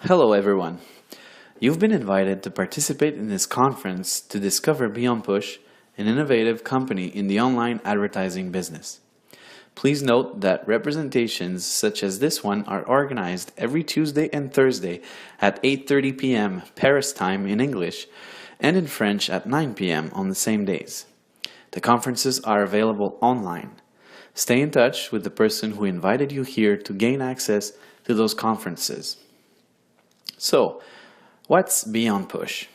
Hello everyone. You've been invited to participate in this conference to discover Beonpush, an innovative company in the online advertising business. Please note that representations such as this one are organized every Tuesday and Thursday at 8:30 p.m. Paris time in English and in French at 9 p.m. on the same days. The conferences are available online. Stay in touch with the person who invited you here to gain access to those conferences. So, what's Beonpush?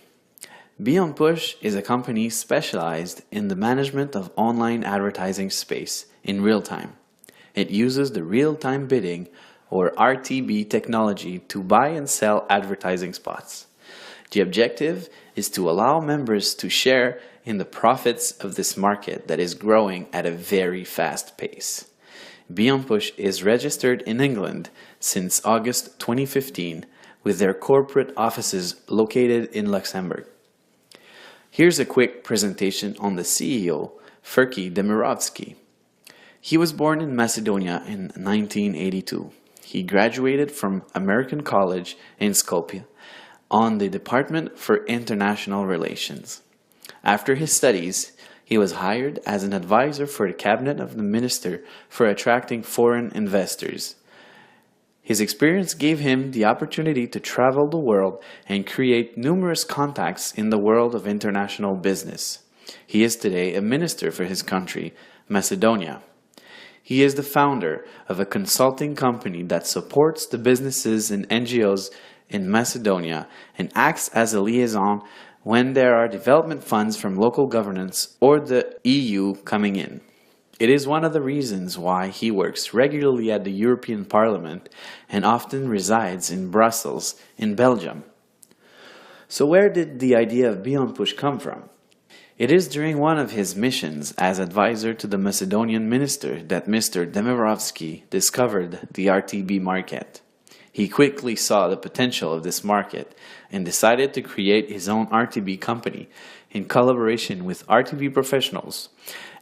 Beonpush is a company specialized in the management of online advertising space in real time. It uses the real-time bidding or RTB technology to buy and sell advertising spots. The objective is to allow members to share in the profits of this market that is growing at a very fast pace. Beonpush is registered in England since August 2015 with their corporate offices located in Luxembourg. Here's a quick presentation on the CEO, Ferki Demirovski. He was born in Macedonia in 1982. He graduated from American College in Skopje on the Department for International Relations. After his studies, he was hired as an advisor for the cabinet of the Minister for attracting foreign investors. His experience gave him the opportunity to travel the world and create numerous contacts in the world of international business. He is today a minister for his country, Macedonia. He is the founder of a consulting company that supports the businesses and NGOs in Macedonia and acts as a liaison when there are development funds from local governments or the EU coming in. It is one of the reasons why he works regularly at the European Parliament and often resides in Brussels, in Belgium. So where did the idea of Beonpush come from? It is during one of his missions as advisor to the Macedonian minister that Mr. Demirovski discovered the RTB market. He quickly saw the potential of this market and decided to create his own RTB company in collaboration with RTB professionals.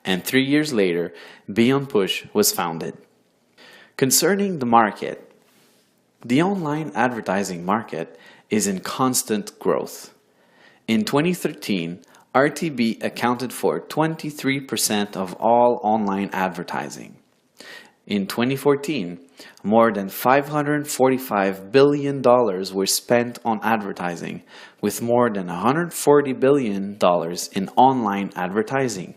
And 3 years later, Beonpush was founded. Concerning the market, the online advertising market is in constant growth. In 2013, RTB accounted for 23% of all online advertising. In 2014, more than $545 billion were spent on advertising, with more than $140 billion in online advertising.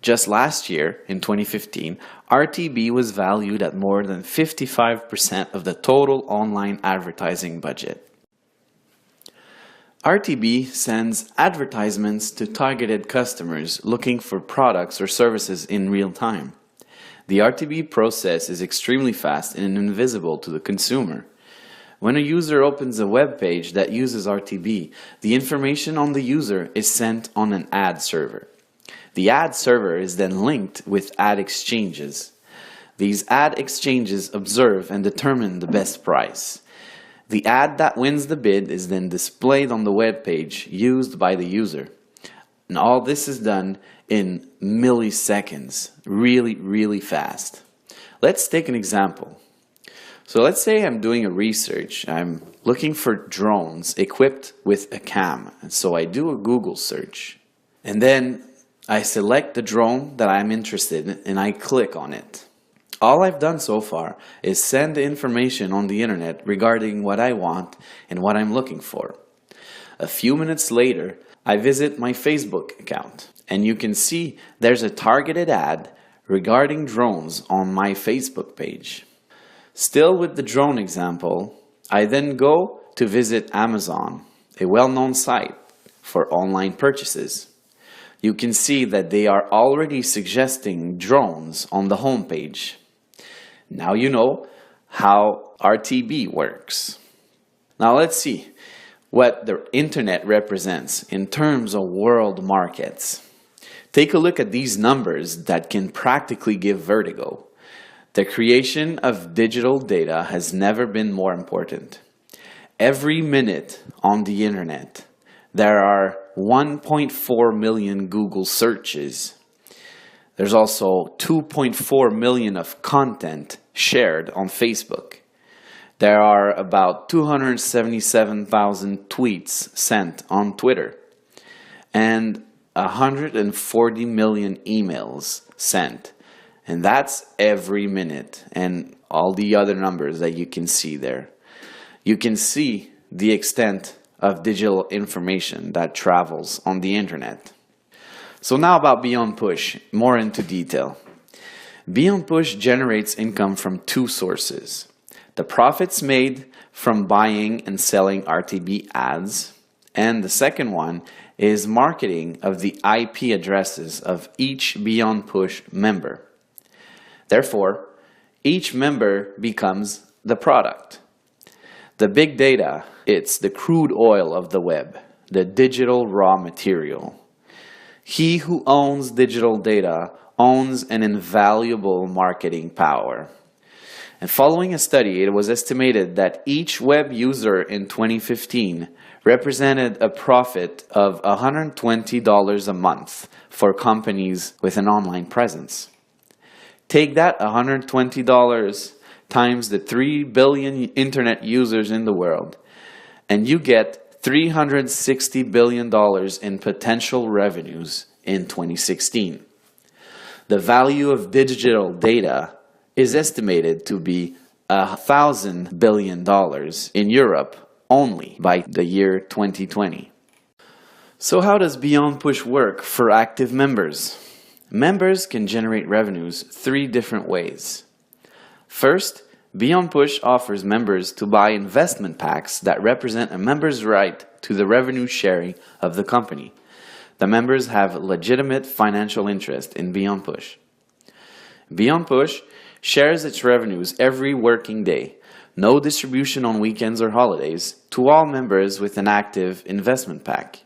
Just last year, in 2015, RTB was valued at more than 55% of the total online advertising budget. RTB sends advertisements to targeted customers looking for products or services in real time. The RTB process is extremely fast and invisible to the consumer. When a user opens a web page that uses RTB, the information on the user is sent on an ad server. The ad server is then linked with ad exchanges. These ad exchanges observe and determine the best price. The ad that wins the bid is then displayed on the web page used by the user. And all this is done in milliseconds, really fast. Let's take an example. So let's say I'm doing a research. I'm looking for drones equipped with a cam. And so I do a Google search. And then I select the drone that I'm interested in and I click on it. All I've done so far is send the information on the internet regarding what I want and what I'm looking for. A few minutes later, I visit my Facebook account and you can see there's a targeted ad regarding drones on my Facebook page. Still with the drone example, I then go to visit Amazon, a well-known site for online purchases. You can see that they are already suggesting drones on the homepage. Now you know how RTB works. Now let's see what the internet represents in terms of world markets. Take a look at these numbers that can practically give vertigo. The creation of digital data has never been more important. Every minute on the internet, there are 1.4 million Google searches. There's also 2.4 million of content shared on Facebook. There are about 277,000 tweets sent on Twitter and 140 million emails sent. And that's every minute, and all the other numbers that you can see there. You can see the extent of digital information that travels on the internet. So now about Beonpush, more into detail. Beonpush generates income from two sources: the profits made from buying and selling RTB ads, and the second one is marketing of the IP addresses of each Beonpush member. Therefore, each member becomes the product. The big data, it's the crude oil of the web, the digital raw material. He who owns digital data owns an invaluable marketing power. And following a study, it was estimated that each web user in 2015 represented a profit of $120 a month for companies with an online presence. Take that $120 times the 3 billion internet users in the world, and you get $360 billion in potential revenues in 2016. The value of digital data is estimated to be $1,000 billion in Europe only by the year 2020. So how does Beonpush work for active members? Members can generate revenues 3 different ways. First, Beonpush offers members to buy investment packs that represent a member's right to the revenue sharing of the company. The members have legitimate financial interest in Beonpush. Beonpush shares its revenues every working day, no distribution on weekends or holidays, to all members with an active investment pack.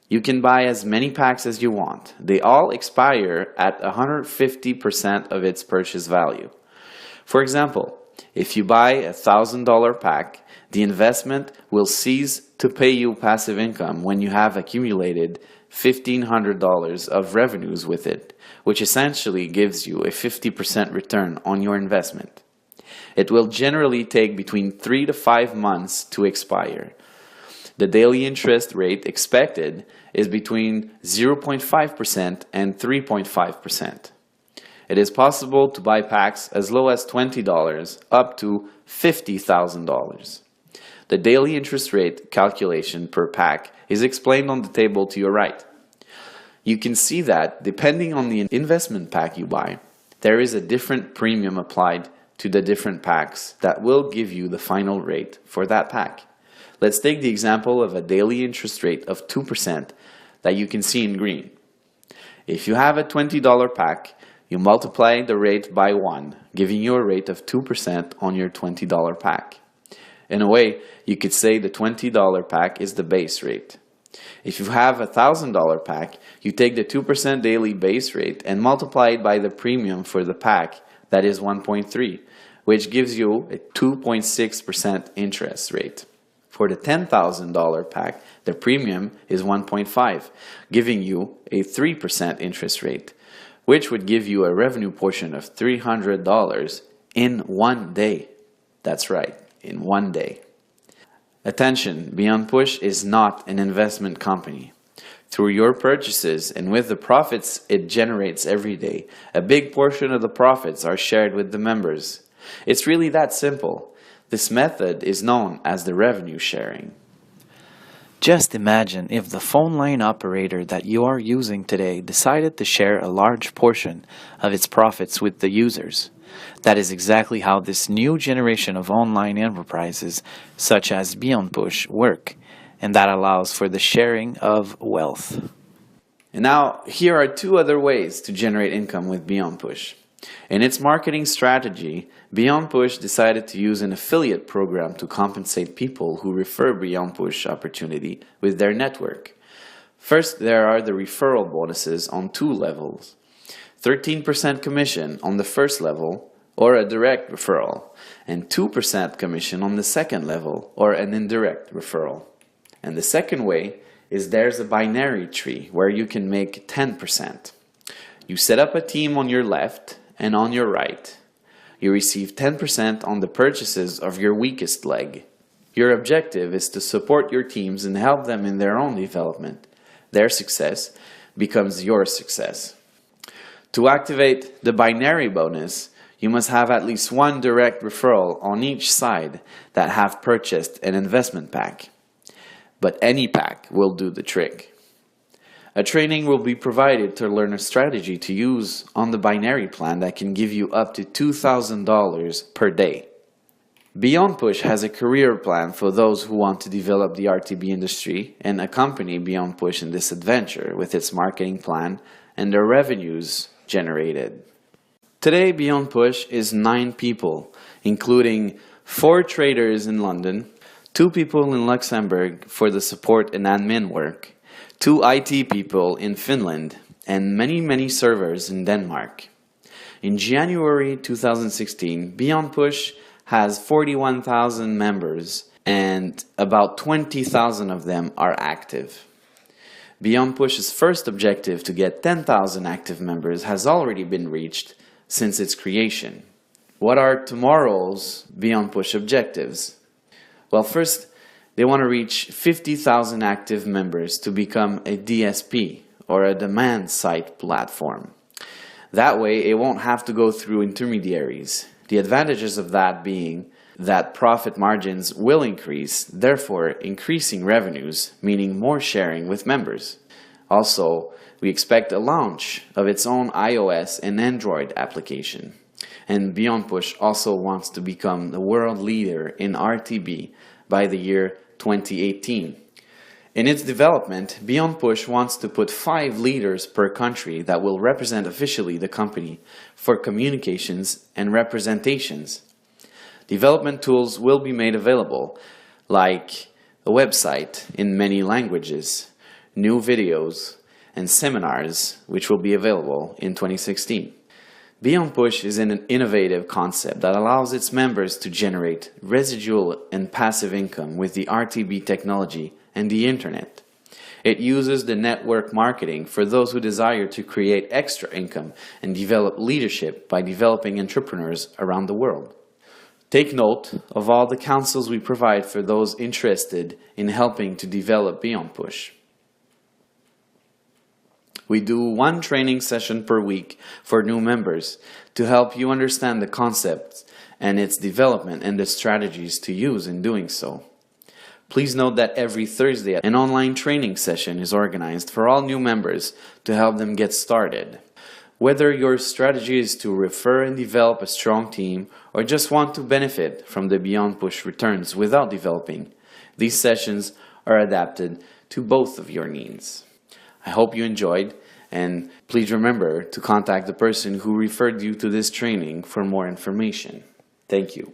You can buy as many packs as you want. They all expire at 150% of its purchase value. For example, if you buy a $1,000 pack, the investment will cease to pay you passive income when you have accumulated $1,500 of revenues with it, which essentially gives you a 50% return on your investment. It will generally take between 3 to 5 months to expire. The daily interest rate expected is between 0.5% and 3.5%. It is possible to buy packs as low as $20 up to $50,000. The daily interest rate calculation per pack is explained on the table to your right. You can see that depending on the investment pack you buy, there is a different premium applied to the different packs that will give you the final rate for that pack. Let's take the example of a daily interest rate of 2% that you can see in green. If you have a $20 pack, you multiply the rate by 1, giving you a rate of 2% on your $20 pack. In a way, you could say the $20 pack is the base rate. If you have a $1,000 pack, you take the 2% daily base rate and multiply it by the premium for the pack, that is 1.3, which gives you a 2.6% interest rate. For the $10,000 pack, the premium is 1.5, giving you a 3% interest rate, which would give you a revenue portion of $300 in 1 day. That's right, in 1 day. Attention, Beonpush is not an investment company. Through your purchases and with the profits it generates every day, a big portion of the profits are shared with the members. It's really that simple. This method is known as the revenue sharing. Just imagine if the phone line operator that you are using today decided to share a large portion of its profits with the users. That is exactly how this new generation of online enterprises, such as Beonpush, work, and that allows for the sharing of wealth. And now, here are 2 other ways to generate income with Beonpush. In its marketing strategy, Beonpush decided to use an affiliate program to compensate people who refer Beonpush opportunity with their network. First, there are the referral bonuses on 2 levels. 13% commission on the first level, or a direct referral, and 2% commission on the second level, or an indirect referral. And the second way is there's a binary tree where you can make 10%. You set up a team on your left and on your right. You receive 10% on the purchases of your weakest leg. Your objective is to support your teams and help them in their own development. Their success becomes your success. To activate the binary bonus, you must have at least one direct referral on each side that have purchased an investment pack. But any pack will do the trick. A training will be provided to learn a strategy to use on the binary plan that can give you up to $2,000 per day. Beonpush has a career plan for those who want to develop the RTB industry and accompany Beonpush in this adventure with its marketing plan and the revenues generated. Today, Beonpush is 9 people, including 4 traders in London, 2 people in Luxembourg for the support and admin work, 2 IT people in Finland, and many servers in Denmark. In January 2016, Beonpush has 41,000 members and about 20,000 of them are active. Beonpush's first objective to get 10,000 active members has already been reached since its creation. What are tomorrow's Beonpush objectives? Well, first, they want to reach 50,000 active members to become a DSP, or a demand side platform. That way, it won't have to go through intermediaries. The advantages of that being that profit margins will increase, therefore increasing revenues, meaning more sharing with members. Also, we expect a launch of its own iOS and Android application. And Beonpush also wants to become the world leader in RTB by the year 2018. In its development, Beonpush wants to put 5 leaders per country that will represent officially the company for communications and representations. Development tools will be made available, like a website in many languages, new videos, and seminars, which will be available in 2016. Beonpush is an innovative concept that allows its members to generate residual and passive income with the RTB technology and the internet. It uses the network marketing for those who desire to create extra income and develop leadership by developing entrepreneurs around the world. Take note of all the counsels we provide for those interested in helping to develop Beonpush. We do 1 training session per week for new members to help you understand the concepts and its development and the strategies to use in doing so. Please note that every Thursday, an online training session is organized for all new members to help them get started. Whether your strategy is to refer and develop a strong team or just want to benefit from the Beonpush returns without developing, these sessions are adapted to both of your needs. I hope you enjoyed, and please remember to contact the person who referred you to this training for more information. Thank you.